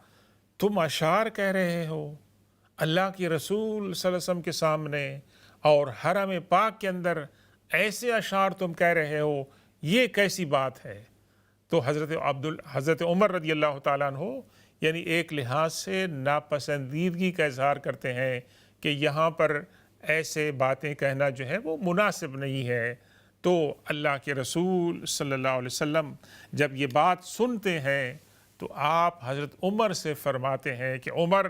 تم اشعار کہہ رہے ہو اللہ کے رسول صلی اللہ علیہ وسلم کے سامنے، اور حرم پاک کے اندر ایسے اشعار تم کہہ رہے ہو، یہ کیسی بات ہے؟ تو حضرت عمر رضی اللہ تعالیٰ عنہ یعنی ایک لحاظ سے ناپسندیدگی کا اظہار کرتے ہیں کہ یہاں پر ایسے باتیں کہنا جو ہے وہ مناسب نہیں ہے۔ تو اللہ کے رسول صلی اللہ علیہ وسلم جب یہ بات سنتے ہیں تو آپ حضرت عمر سے فرماتے ہیں کہ عمر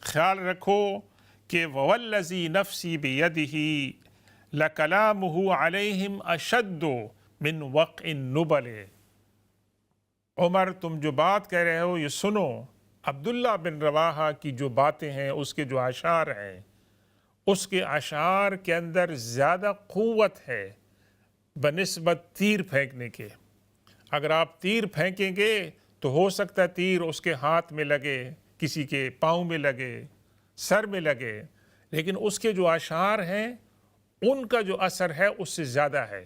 خیال رکھو کہ وَوَالَّذِي نَفْسِي بِيَدِهِ لَكَلَامُهُ عَلَيْهِمْ أَشَدُّ مِنْ وَقْعِ النُّبَلِ، عمر تم جو بات کہہ رہے ہو یہ سنو، عبداللہ بن رواحہ کی جو باتیں ہیں، اس کے جو اشعار ہیں، اس کے اشعار کے اندر زیادہ قوت ہے، بنسبت تیر پھینکنے کے. اگر آپ تیر پھینکیں گے تو ہو سکتا ہے تیر اس کے ہاتھ میں لگے، کسی کے پاؤں میں لگے، سر میں لگے، لیکن اس کے جو اشعار ہیں ان کا جو اثر ہے اس سے زیادہ ہے.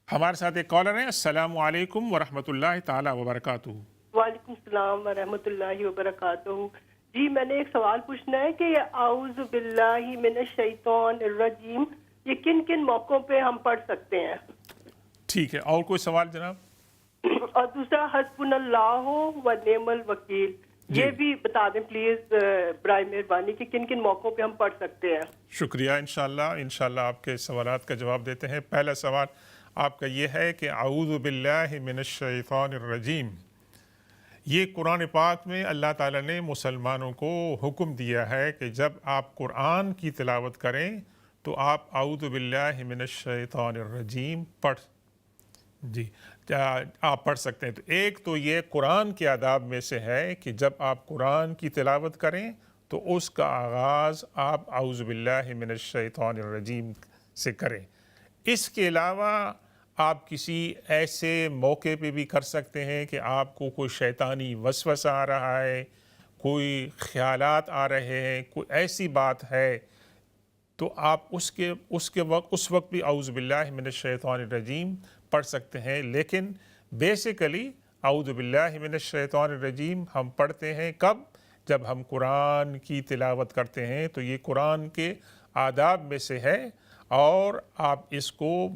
ہمارے ساتھ ایک کالر ہیں. السلام علیکم ورحمۃ اللہ تعالی وبرکاتہ. وعلیکم السلام ورحمۃ اللہ وبرکاتہ. جی میں نے ایک سوال پوچھنا ہے کہ یہ اعوذ باللہ من الشیطان الرجیم یہ کن کن موقعوں پہ ہم پڑھ سکتے ہیں؟ ٹھیک ہے، اور کوئی سوال جناب؟ اور دوسرا حسبنا اللہ و نعم الوکیل یہ بھی بتا دیں پلیز برائے مہربانی کہ کن کن موقعوں پہ ہم پڑھ سکتے ہیں. شکریہ. انشاءاللہ آپ کے سوالات کا جواب دیتے ہیں. پہلا سوال آپ کا یہ ہے کہ اعوذ باللہ من الشیطان الرجیم، یہ قرآن پاک میں اللہ تعالیٰ نے مسلمانوں کو حکم دیا ہے کہ جب آپ قرآن کی تلاوت کریں تو آپ اعوذ باللہ من الشیطان الرجیم آپ پڑھ سکتے ہیں. تو ایک تو یہ قرآن کے آداب میں سے ہے کہ جب آپ قرآن کی تلاوت کریں تو اس کا آغاز آپ اعوذ باللہ من الشیطان الرجیم سے کریں. اس کے علاوہ آپ کسی ایسے موقع پہ بھی کر سکتے ہیں کہ آپ کو کوئی شیطانی وسوسہ آ رہا ہے، کوئی خیالات آ رہے ہیں، کوئی ایسی بات ہے تو آپ اس وقت بھی اعوذ باللہ من الشیطان الرجیم پڑھ سکتے ہیں. لیکن بیسیکلی اعوذ باللہ من الشیطان الرجیم ہم پڑھتے ہیں کب؟ جب ہم قرآن کی تلاوت کرتے ہیں. تو یہ قرآن کے آداب میں سے ہے اور آپ اس کو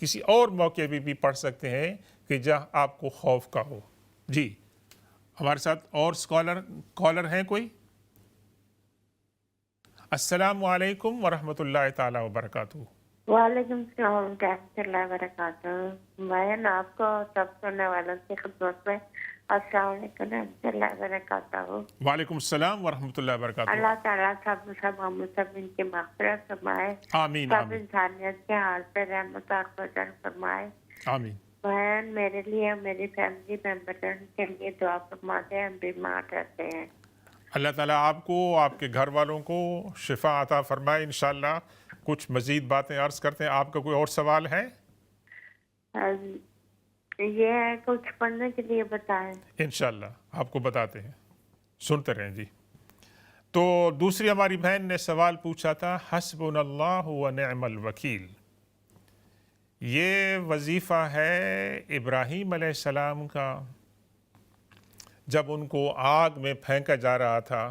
کسی اور موقع پہ بھی پڑھ سکتے ہیں کہ جہاں آپ کو خوف کا ہو. جی ہمارے ساتھ اور کالر ہیں کوئی؟ السلام علیکم ورحمۃ اللہ تعالی وبرکاتہ. وعلیکم السلام ورحمۃ اللہ وبرکاتہ. میں آپ کو سب سننے والوں کی خدمت میں السلام علیکم ورحمۃ اللہ وبرکاتہ. وعلیکم السلام ورحمۃ اللہ وبرکاتہ. اللہ تعالیٰ سب ہم سب ان کی مغفرت فرمائے، آمین سب آمین انسانیت کے حال پہ رحمت اور فضل فرمائے. آمین. بہن میرے لیے اور میری فیملی ممبرن کے لیے دعا فرماتے، ہم بیمار رہتے ہیں. اللہ تعالیٰ آپ کو، آپ کے گھر والوں کو شفا عطا فرمائے. انشاءاللہ کچھ مزید باتیں عرض کرتے ہیں. آپ کا کوئی اور سوال ہے؟ یہ ہے کچھ پڑھنے کے لیے بتائیں. انشاءاللہ آپ کو بتاتے ہیں، سنتے رہیں. جی تو دوسری ہماری بہن نے سوال پوچھا تھا حسبنا اللہ و نعم الوکیل. یہ وظیفہ ہے ابراہیم علیہ السلام کا. جب ان کو آگ میں پھینکا جا رہا تھا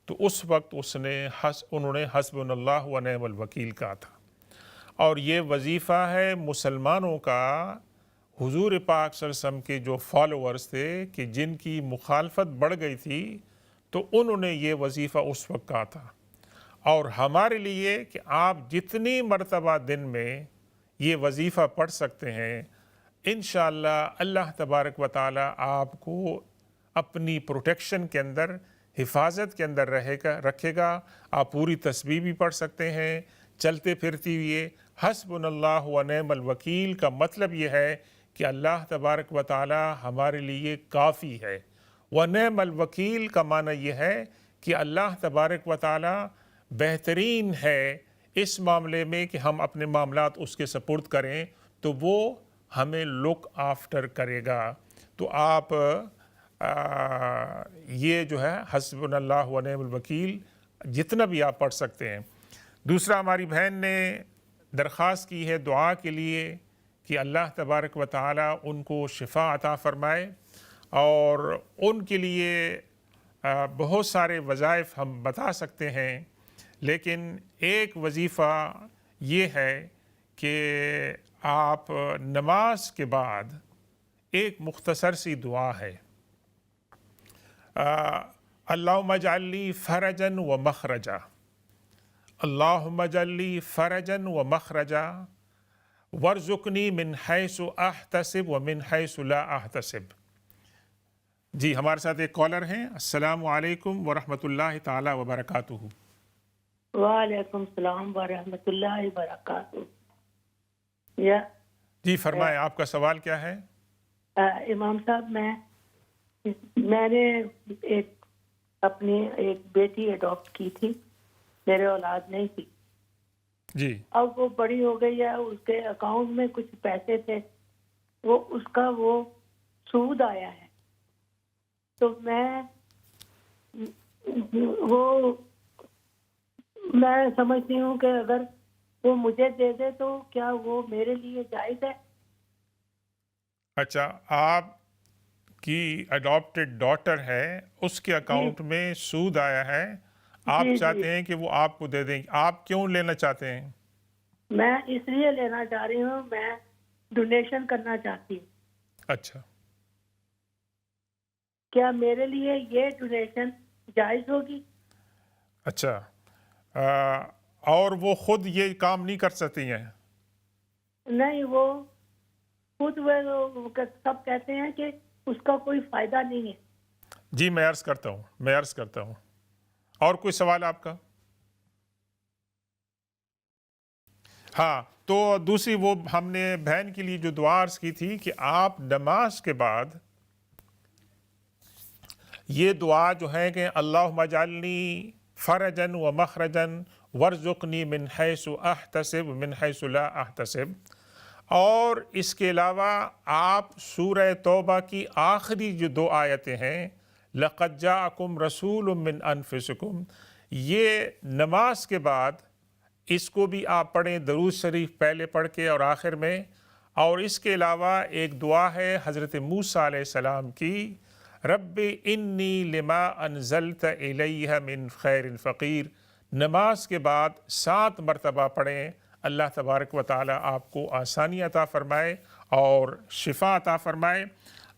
تو اس وقت انہوں نے حسبنا اللہ و نعم الوکیل کہا تھا. اور یہ وظیفہ ہے مسلمانوں کا. حضور پاک صلی اللہ علیہ وسلم کے جو فالوورز تھے کہ جن کی مخالفت بڑھ گئی تھی تو انہوں نے یہ وظیفہ اس وقت کہا تھا. اور ہمارے لیے کہ آپ جتنی مرتبہ دن میں یہ وظیفہ پڑھ سکتے ہیں انشاءاللہ اللہ تبارک و تعالی آپ کو اپنی پروٹیکشن کے اندر، حفاظت کے اندر رکھے گا. آپ پوری تسبیح بھی پڑھ سکتے ہیں چلتے پھرتی ہوئے. حسبنا اللہ و نعم الوکیل کا مطلب یہ ہے کہ اللہ تبارک و تعالی ہمارے لیے کافی ہے. ونعم الوکیل کا معنی یہ ہے کہ اللہ تبارک و تعالی بہترین ہے اس معاملے میں کہ ہم اپنے معاملات اس کے سپرد کریں تو وہ ہمیں لک آفٹر کرے گا. تو آپ یہ جو ہے حسبنا اللہ و نعم الوکیل جتنا بھی آپ پڑھ سکتے ہیں. دوسرا ہماری بہن نے درخواست کی ہے دعا کے لیے کہ اللہ تبارک و تعالی ان کو شفا عطا فرمائے. اور ان کے لیے بہت سارے وظائف ہم بتا سکتے ہیں، لیکن ایک وظیفہ یہ ہے کہ آپ نماز کے بعد ایک مختصر سی دعا ہے اللہم اجعل لی فرجا و مخرجا، اللہم اجعل لی فرجا و مخرجا وارزقنی من حیث احتسب و من حیث لا احتسب. جی ہمارے ساتھ ایک کالر ہیں. السلام علیکم ورحمۃ اللہ تعالی وبرکاتہ. وعلیکم السلام ورحمۃ اللہ وبرکاتہ. جی فرمائیں آپ کا سوال کیا ہے؟ امام صاحب میں نے اپنی ایک بیٹی اڈاپٹ کی تھی، میرے اولاد نہیں تھی. جی اب وہ بڑی ہو گئی ہے، اس کے اکاؤنٹ میں کچھ پیسے تھے، وہ اس کا وہ سود آیا ہے، تو میں سمجھتی ہوں کہ اگر وہ مجھے دے دے تو کیا وہ میرے لیے جائز ہے؟ اچھا، آپ کی اڈاپٹڈ ڈاٹر ہے، اس کے اکاؤنٹ میں سود آیا ہے، آپ جی جی، چاہتے ہیں کہ وہ آپ کو دے دیں، آپ کیوں لینا چاہتے ہیں؟ میں اس لیے لینا چاہ رہی ہوں، میں ڈونیشن کرنا چاہتی ہوں، اچھا، کیا میرے لیے یہ ڈونیشن جائز ہوگی؟ اچھا، اور وہ خود یہ کام نہیں کر سکتی ہیں؟ نہیں، وہ خود وہ سب کہتے ہیں کہ اس کا کوئی فائدہ نہیں ہے۔ جی میں عرض کرتا ہوں، اور کوئی سوال آپ کا؟ ہاں، تو دوسری وہ ہم نے بہن کے لیے جو دعا عرض کی تھی کہ آپ نماز کے بعد یہ دعا جو ہے کہ اللہم اجعلنی فرجن و مخرجن ورزقنی من حیث احتسب من حیث لا احتسب، اور اس کے علاوہ آپ سورہ توبہ کی آخری جو 2 آیتیں ہیں لقد جاءکم رسول من انفسکم، یہ نماز کے بعد اس کو بھی آپ پڑھیں، درود شریف پہلے پڑھ کے اور آخر میں، اور اس کے علاوہ ایک دعا ہے حضرت موسیٰ علیہ السلام کی، رب انی لما انزلت الیہ من خیر فقیر، نماز کے بعد 7 مرتبہ پڑھیں، اللہ تبارک و تعالی آپ کو آسانی عطا فرمائے اور شفا عطا فرمائے۔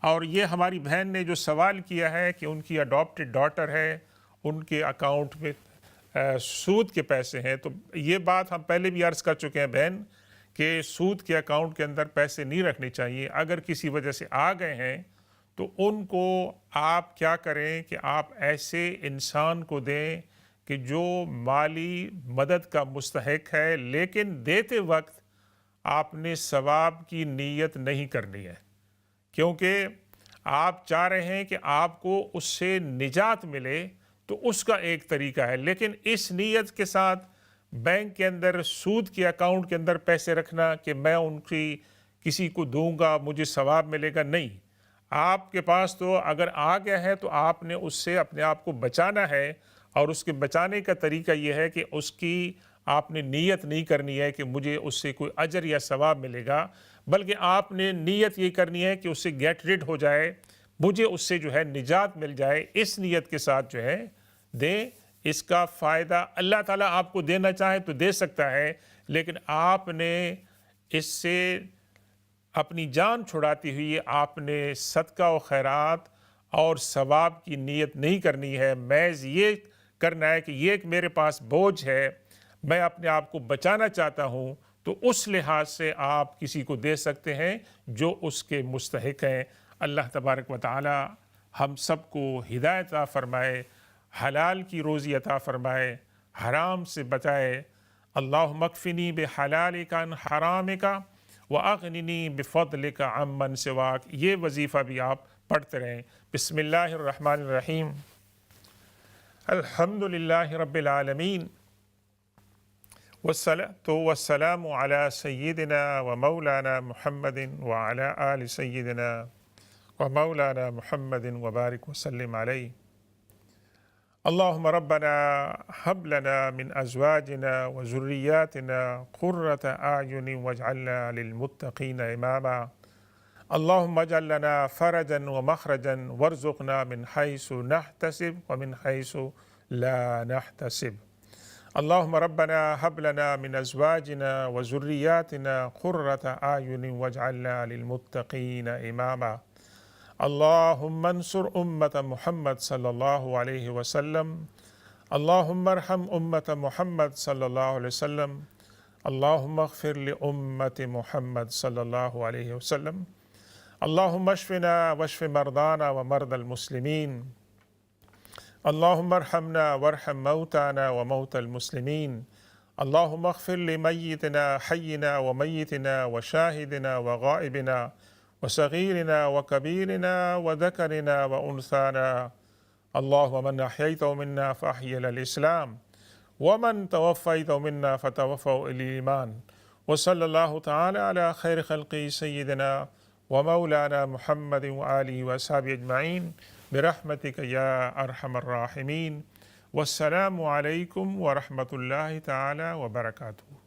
اور یہ ہماری بہن نے جو سوال کیا ہے کہ ان کی اڈاپٹڈ ڈاٹر ہے، ان کے اکاؤنٹ میں سود کے پیسے ہیں، تو یہ بات ہم پہلے بھی عرض کر چکے ہیں بہن کہ سود کے اکاؤنٹ کے اندر پیسے نہیں رکھنے چاہیے، اگر کسی وجہ سے آ گئے ہیں تو ان کو آپ کیا کریں کہ آپ ایسے انسان کو دیں کہ جو مالی مدد کا مستحق ہے، لیکن دیتے وقت آپ نے ثواب کی نیت نہیں کرنی ہے، کیونکہ آپ چاہ رہے ہیں کہ آپ کو اس سے نجات ملے، تو اس کا ایک طریقہ ہے، لیکن اس نیت کے ساتھ بینک کے اندر سود کے اکاؤنٹ کے اندر پیسے رکھنا کہ میں ان کی کسی کو دوں گا مجھے ثواب ملے گا، نہیں، آپ کے پاس تو اگر آ گیا ہے تو آپ نے اس سے اپنے آپ کو بچانا ہے، اور اس کے بچانے کا طریقہ یہ ہے کہ اس کی آپ نے نیت نہیں کرنی ہے کہ مجھے اس سے کوئی اجر یا ثواب ملے گا، بلکہ آپ نے نیت یہ کرنی ہے کہ اس سے گیٹ ریڈ ہو جائے، مجھے اس سے جو ہے نجات مل جائے، اس نیت کے ساتھ جو ہے دیں۔ اس کا فائدہ اللہ تعالیٰ آپ کو دینا چاہے تو دے سکتا ہے، لیکن آپ نے اس سے اپنی جان چھڑاتی ہوئی آپ نے صدقہ و خیرات اور ثواب کی نیت نہیں کرنی ہے، محض یہ کرنا ہے کہ یہ ایک میرے پاس بوجھ ہے، میں اپنے آپ کو بچانا چاہتا ہوں، تو اس لحاظ سے آپ کسی کو دے سکتے ہیں جو اس کے مستحق ہیں۔ اللہ تبارک و تعالی ہم سب کو ہدایت عطا فرمائے، حلال کی روزی عطا فرمائے، حرام سے بچائے۔ اللہم اکفنی بحلالک عن حرامک وَأَغْنِنِي بِفَضْلِكَ عَمَّنْ سِوَاكَ، یہ وظیفہ بھی آپ پڑھتے رہیں۔ بسم اللہ الرحمن الرحیم، الحمدللہ رب العالمین، والصلاة والسلام علی سیدنا و مولانا محمد وعلی آل سیدنا و مولانا محمد وبارک وسلم علیہ۔ اللہم ربنا ہب لنا من ازواجنا و ذریاتنا قرۃ اعین واجعلنا للمتقین اماما۔ اللہم اجعل لنا فرجا و مخرجا وارزقنا من حیث نحتسب ومن حیث لا نحتسب۔ اللہم ربنا ہب لنا من ازواجنا و ذریاتنا قرۃ اعین واجعلنا للمتقین اماما۔ اللہم انصر امت محمد صلی اللہ علیہ وسلم، اللہم ارحم امت محمد صلی اللہ علیہ وسلم، اللہم اغفر لامت محمد صلی اللہ علیہ وسلم، اللہم اشفنا واشف مرضانا ومرضى المسلمین، اللہم ارحمنا وارحم موتانا وموتى المسلمین، اللہم اغفر لمیتنا حینا ومیتنا وشاہدنا وغائبنا وصغیرنا وکبیرنا وذکرنا وانثانا، اللہم من احییتہ منا فاحی علی الاسلام ومن توفیت منا فتوفوا الایمان وصلی اللہ تعالی علی خیر خلقی سیدنا ومولانا محمد وآلہ وصحبہ اجمعین برحمتک یا ارحم الراحمین، والسلام علیکم ورحمۃ اللہ تعالی وبرکاتہ۔